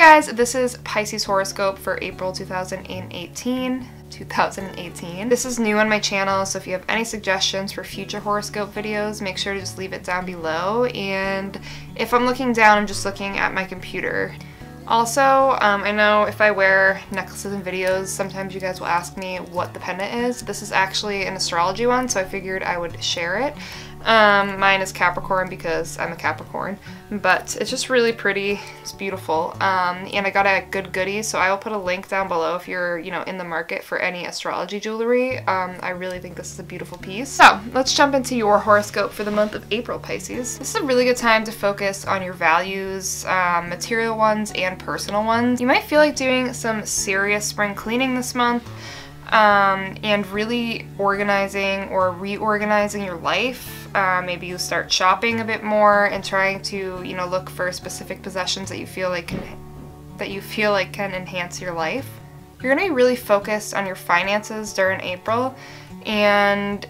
guys, this is Pisces horoscope for April 2018. This is new on my channel, so if you have any suggestions for future horoscope videos, make sure to just leave it down below. And if I'm looking down, I'm just looking at my computer. Also, I know if I wear necklaces in videos, sometimes you guys will ask me what the pendant is. This is actually an astrology one, so I figured I would share it. Mine is Capricorn because I'm a Capricorn, but it's just really pretty. It's beautiful. And I got a good goodie, so I will put a link down below if you're, in the market for any astrology jewelry. I really think this is a beautiful piece. So let's jump into your horoscope for the month of April, Pisces. This is a really good time to focus on your values, material ones and personal ones. You might feel like doing some serious spring cleaning this month. And really organizing or reorganizing your life. Maybe you start shopping a bit more and trying to, look for specific possessions that you feel like can enhance your life. You're gonna be really focused on your finances during April, and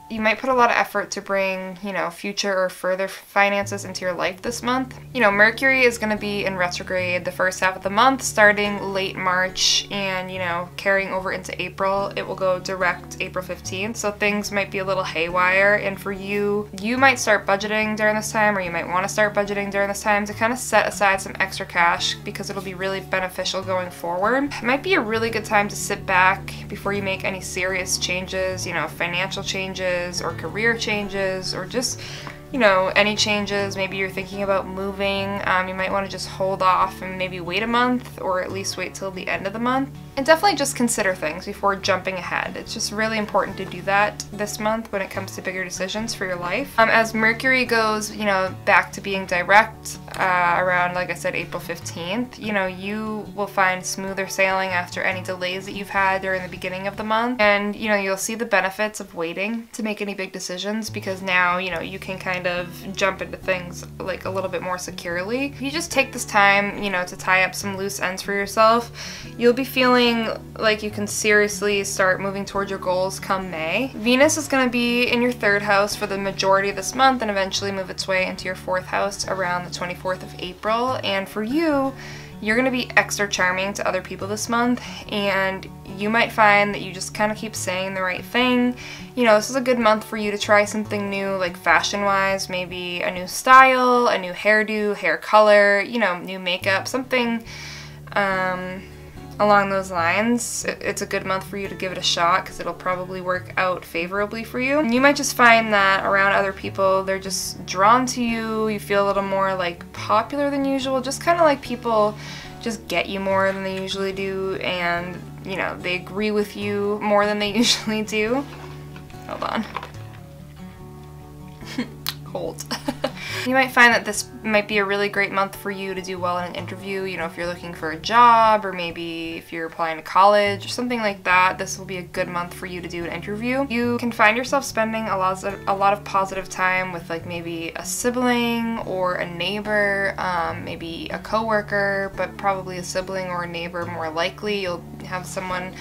you might put a lot of effort to bring, future or further finances into your life this month. Mercury is going to be in retrograde the first half of the month, starting late March and, carrying over into April. It will go direct April 15th, so things might be a little haywire. And for you might start budgeting during this time, or you might want to start budgeting during this time to kind of set aside some extra cash because it'll be really beneficial going forward. It might be a really good time to sit back before you make any serious changes, financial changes, or career changes, or just any changes. Maybe you're thinking about moving. You might want to just hold off and maybe wait a month, or at least wait till the end of the month. And definitely just consider things before jumping ahead. It's just really important to do that this month when it comes to bigger decisions for your life. As Mercury goes, back to being direct around, like I said, April 15th, you will find smoother sailing after any delays that you've had during the beginning of the month. And, you'll see the benefits of waiting to make any big decisions, because now, you can kind of jump into things like a little bit more securely. If you just take this time, to tie up some loose ends for yourself, you'll be feeling like you can seriously start moving towards your goals come May. Venus is going to be in your 3rd house for the majority of this month and eventually move its way into your 4th house around the 24th of April. And for you, you're going to be extra charming to other people this month, and you might find that you just kind of keep saying the right thing. This is a good month for you to try something new, like fashion-wise, maybe a new style, a new hairdo, hair color, new makeup, something along those lines. It's a good month for you to give it a shot because it'll probably work out favorably for you. And you might just find that around other people, they're just drawn to you. You feel a little more like popular than usual, just kind of like people just get you more than they usually do, and they agree with you more than they usually do. Hold on. Cold. You might find that this might be a really great month for you to do well in an interview. If you're looking for a job, or maybe if you're applying to college or something like that, this will be a good month for you to do an interview. You can find yourself spending a lot of positive time with like maybe a sibling or a neighbor, maybe a coworker, but probably a sibling or a neighbor more likely. You'll have someone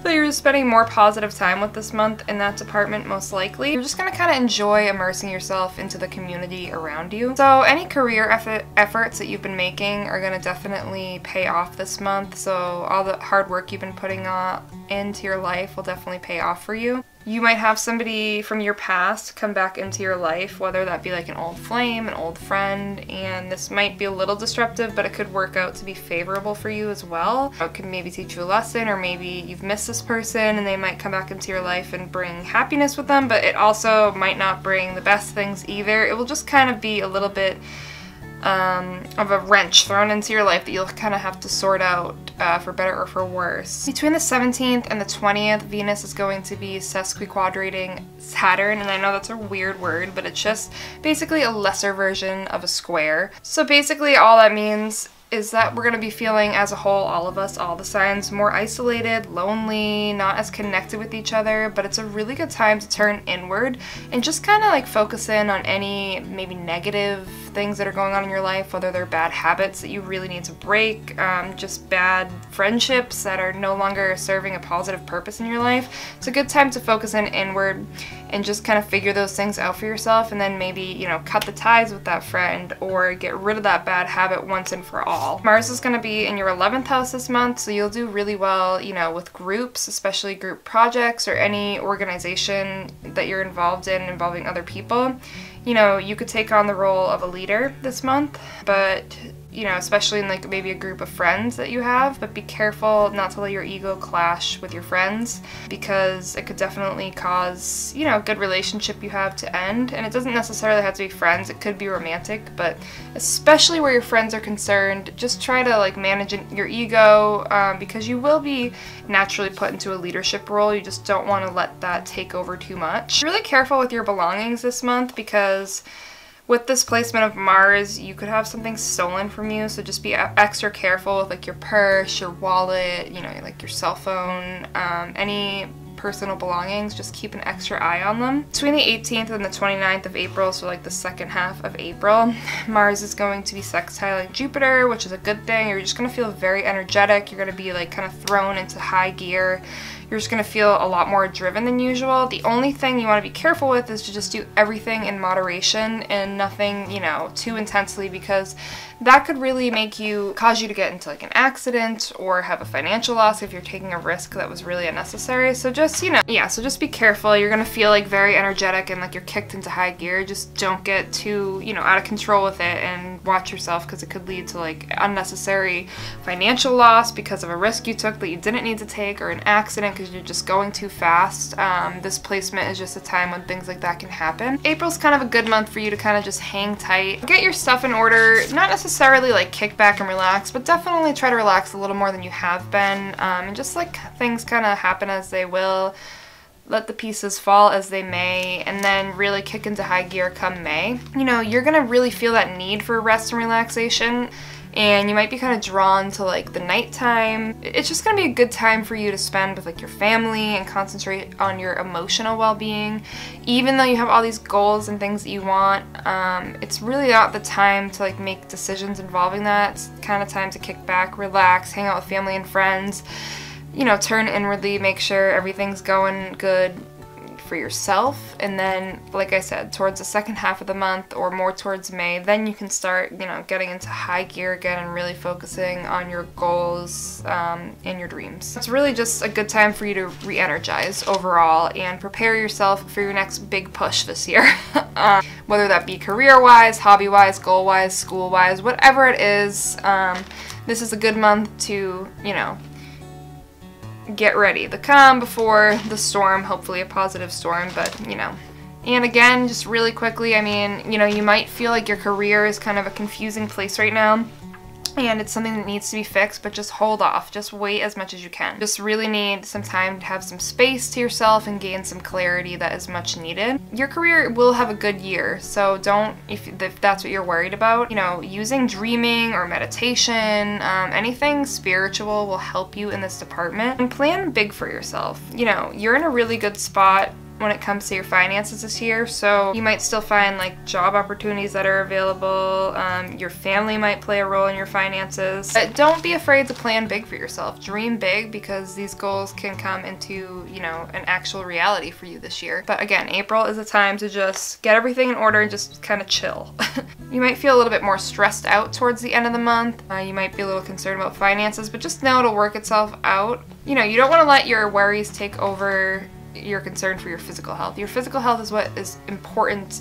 that you're spending more positive time with this month in that department, most likely. You're just going to kind of enjoy immersing yourself into the community around you. So any career efforts that you've been making are going to definitely pay off this month. So all the hard work you've been putting into your life will definitely pay off for you. You might have somebody from your past come back into your life, whether that be like an old flame, an old friend, and this might be a little disruptive, but it could work out to be favorable for you as well. It could maybe teach you a lesson, or maybe you've missed this person and they might come back into your life and bring happiness with them, but it also might not bring the best things either. It will just kind of be a little bit of a wrench thrown into your life that you'll kind of have to sort out for better or for worse. Between the 17th and the 20th, Venus is going to be sesquiquadrating Saturn, and I know that's a weird word, but it's just basically a lesser version of a square. So basically all that means is that we're going to be feeling as a whole, all of us, all the signs, more isolated, lonely, not as connected with each other, but it's a really good time to turn inward and just kind of like focus in on any maybe negative things that are going on in your life, whether they're bad habits that you really need to break, just bad friendships that are no longer serving a positive purpose in your life. It's a good time to focus in inward and just kind of figure those things out for yourself, and then maybe, cut the ties with that friend or get rid of that bad habit once and for all. all. Mars is going to be in your 11th house this month, so you'll do really well, you know, with groups, especially group projects or any organization that you're involved in involving other people. You know, you could take on the role of a leader this month, but you know, especially in like maybe a group of friends that you have, but be careful not to let your ego clash with your friends, because it could definitely cause, you know, a good relationship you have to end. And it doesn't necessarily have to be friends, it could be romantic, but especially where your friends are concerned, just try to like manage your ego, because you will be naturally put into a leadership role. You just don't want to let that take over too much. Be really careful with your belongings this month, because with this placement of Mars, you could have something stolen from you, so just be extra careful with like your purse, your wallet, you know, like your cell phone, any personal belongings. Just keep an extra eye on them. Between the 18th and the 29th of April, so like the second half of April, Mars is going to be sextiling Jupiter, which is a good thing. You're just going to feel very energetic. You're going to be like kind of thrown into high gear. You're just going to feel a lot more driven than usual. The only thing you want to be careful with is to just do everything in moderation and nothing, you know, too intensely, because that could really cause you to get into like an accident or have a financial loss if you're taking a risk that was really unnecessary. So just, you know, yeah, so just be careful. You're going to feel like very energetic and like you're kicked into high gear. Just don't get too, you know, out of control with it, and watch yourself, because it could lead to like unnecessary financial loss because of a risk you took that you didn't need to take, or an accident because you're just going too fast. This placement is just a time when things like that can happen. April's kind of a good month for you to kind of just hang tight, get your stuff in order, not necessarily like kick back and relax, but definitely try to relax a little more than you have been, and just like things kind of happen as they will. Let the pieces fall as they may, and then really kick into high gear come May. You know, you're gonna really feel that need for rest and relaxation, and you might be kind of drawn to like the nighttime. It's just gonna be a good time for you to spend with like your family and concentrate on your emotional well-being. Even though you have all these goals and things that you want, it's really not the time to like make decisions involving that. It's kind of time to kick back, relax, hang out with family and friends, you know, turn inwardly, make sure everything's going good for yourself. And then, like I said, towards the second half of the month or more towards May, then you can start, you know, getting into high gear again and really focusing on your goals and your dreams. It's really just a good time for you to re-energize overall and prepare yourself for your next big push this year. Whether that be career-wise, hobby-wise, goal-wise, school-wise, whatever it is, this is a good month to, you know, get ready. The calm before the storm, hopefully a positive storm, but you know. And again, just really quickly, I mean, you know, you might feel like your career is kind of a confusing place right now, and it's something that needs to be fixed, but just hold off. Just wait as much as you can. Just really need some time to have some space to yourself and gain some clarity that is much needed. Your career will have a good year, so don't, if that's what you're worried about, you know, using dreaming or meditation, anything spiritual will help you in this department. And plan big for yourself. You know, you're in a really good spot when it comes to your finances this year, so you might still find like job opportunities that are available. Your family might play a role in your finances. But don't be afraid to plan big for yourself. Dream big, because these goals can come into, you know, an actual reality for you this year. But again, April is a time to just get everything in order and just kind of chill. You might feel a little bit more stressed out towards the end of the month. You might be a little concerned about finances, but just know it'll work itself out. You know, you don't want to let your worries take over your concern for your physical health. Your physical health is what is important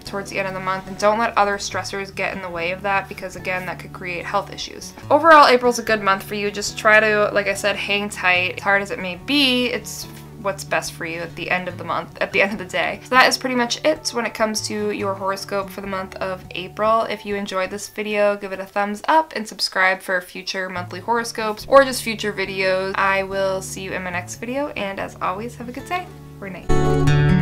towards the end of the month, and don't let other stressors get in the way of that, because again, that could create health issues. Overall, April's a good month for you. Just try to, like I said, hang tight. As hard as it may be, it's what's best for you at the end of the month, at the end of the day. So that is pretty much it when it comes to your horoscope for the month of April. If you enjoyed this video, give it a thumbs up and subscribe for future monthly horoscopes or just future videos. I will see you in my next video, and as always, have a good day or night.